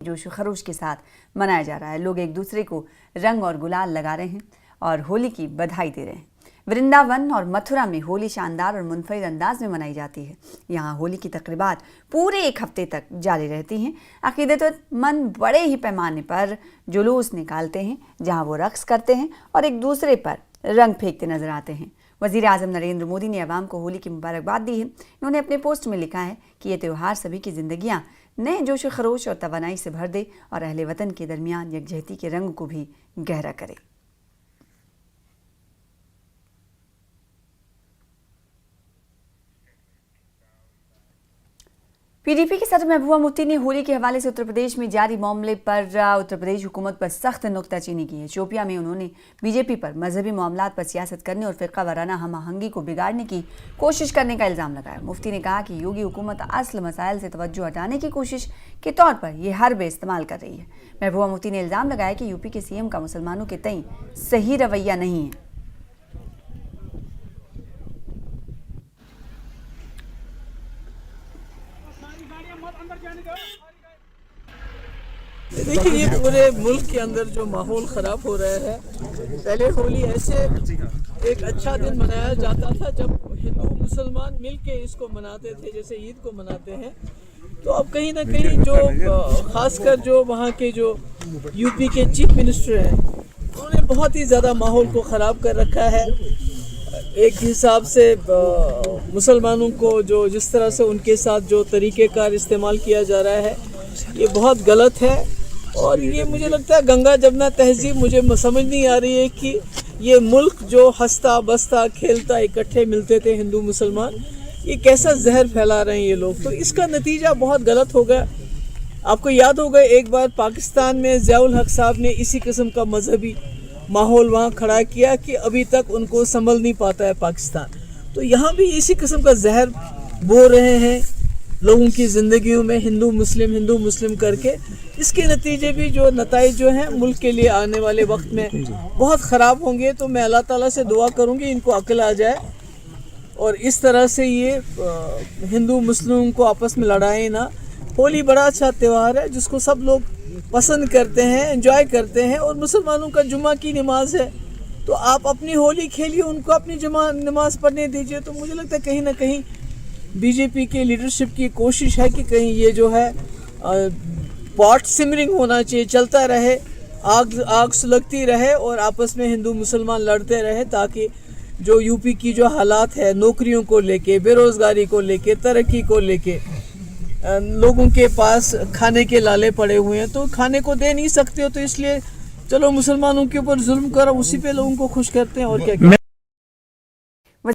जोश खरोश के साथ मनाया जा रहा है। लोग एक दूसरे को रंग और गुलाल लगा रहे हैं और होली की बधाई दे रहे हैं। वृंदावन और मथुरा में होली शानदार और मुनफरिद अंदाज में मनाई जाती है। यहाँ होली की तकरीबात पूरे एक हफ्ते तक जारी रहती हैं। अकीदतमंद बड़े ही पैमाने पर जुलूस निकालते हैं, जहाँ वो रक्स करते हैं और एक दूसरे पर रंग फेंकते नजर आते हैं। वज़ीर आज़म नरेंद्र मोदी ने अवाम को होली की मुबारकबाद दी है। इन्होंने अपने पोस्ट में लिखा है कि ये त्यौहार सभी की ज़िंदगियाँ नए जोश खरोश और तवानाई से भर दे और अहले वतन के दरमियान यकजहती के रंग को भी गहरा करे। पीडीपी के सदर महबूबा मुफ्ती ने होली के हवाले से उत्तर प्रदेश में जारी मामले पर उत्तर प्रदेश हुकूमत पर सख्त नुक्ताचीनी की है। शोपियां में उन्होंने बीजेपी पर मजहबी मामलात पर सियासत करने और फ़िरका वाराना हम आहंगी को बिगाड़ने की कोशिश करने का इल्ज़ाम लगाया। मुफ्ती ने कहा कि योगी हुकूमत असल मसाइल से तवज्जो हटाने की कोशिश के तौर पर यह हरबे इस्तेमाल कर रही है। महबूबा मुफ्ती ने इल्ज़ाम लगाया कि यूपी के सीएम का मुसलमानों के तई सही रवैया नहीं है। देखिए, ये पूरे मुल्क के अंदर जो माहौल ख़राब हो रहा है। पहले होली ऐसे एक अच्छा दिन मनाया जाता था जब हिंदू मुसलमान मिलके इसको मनाते थे, जैसे ईद को मनाते हैं। तो अब कहीं ना कहीं जो खासकर जो वहाँ के जो यूपी के चीफ मिनिस्टर हैं, उन्होंने बहुत ही ज़्यादा माहौल को ख़राब कर रखा है। एक हिसाब से मुसलमानों को जो जिस तरह से उनके साथ जो तरीक़ेकार इस्तेमाल किया जा रहा है, ये बहुत गलत है। और ये मुझे लगता है गंगा जमुना तहजीब, मुझे समझ नहीं आ रही है कि ये मुल्क जो हंसता बसता खेलता इकट्ठे मिलते थे हिंदू मुसलमान, ये कैसा जहर फैला रहे हैं ये लोग। तो इसका नतीजा बहुत गलत होगा। आपको याद होगा एक बार पाकिस्तान में ज़ियाउल हक साहब ने इसी किस्म का मजहबी माहौल वहाँ खड़ा किया कि अभी तक उनको संभल नहीं पाता है पाकिस्तान। तो यहाँ भी इसी किस्म का जहर बो रहे हैं लोगों की ज़िंदगियों में, हिंदू मुस्लिम करके। इसके नतीजे भी जो नताइज जो हैं मुल्क के लिए आने वाले वक्त में बहुत ख़राब होंगे। तो मैं अल्लाह ताला से दुआ करूँगी इनको अक्ल आ जाए और इस तरह से ये हिंदू मुस्लिम को आपस में लड़ाएं ना। होली बड़ा अच्छा त्यौहार है जिसको सब लोग पसंद करते हैं, एंजॉय करते हैं। और मुसलमानों का जुमा की नमाज है, तो आप अपनी होली खेलिए, उनको अपनी जुमा नमाज पढ़ने दीजिए। तो मुझे लगता है कहीं ना कहीं बीजेपी के लीडरशिप की कोशिश है कि कहीं ये जो है पॉट सिमरिंग होना चाहिए, चलता रहे, आग सुलगती रहे और आपस में हिंदू मुसलमान लड़ते रहे, ताकि जो यूपी की जो हालात है नौकरियों को लेके, बेरोज़गारी को लेके, तरक्की को लेके, लोगों के पास खाने के लाले पड़े हुए हैं तो खाने को दे नहीं सकते हो, तो इसलिए चलो मुसलमानों के ऊपर जुल्म करो, उसी पे लोगों को खुश करते हैं और क्या।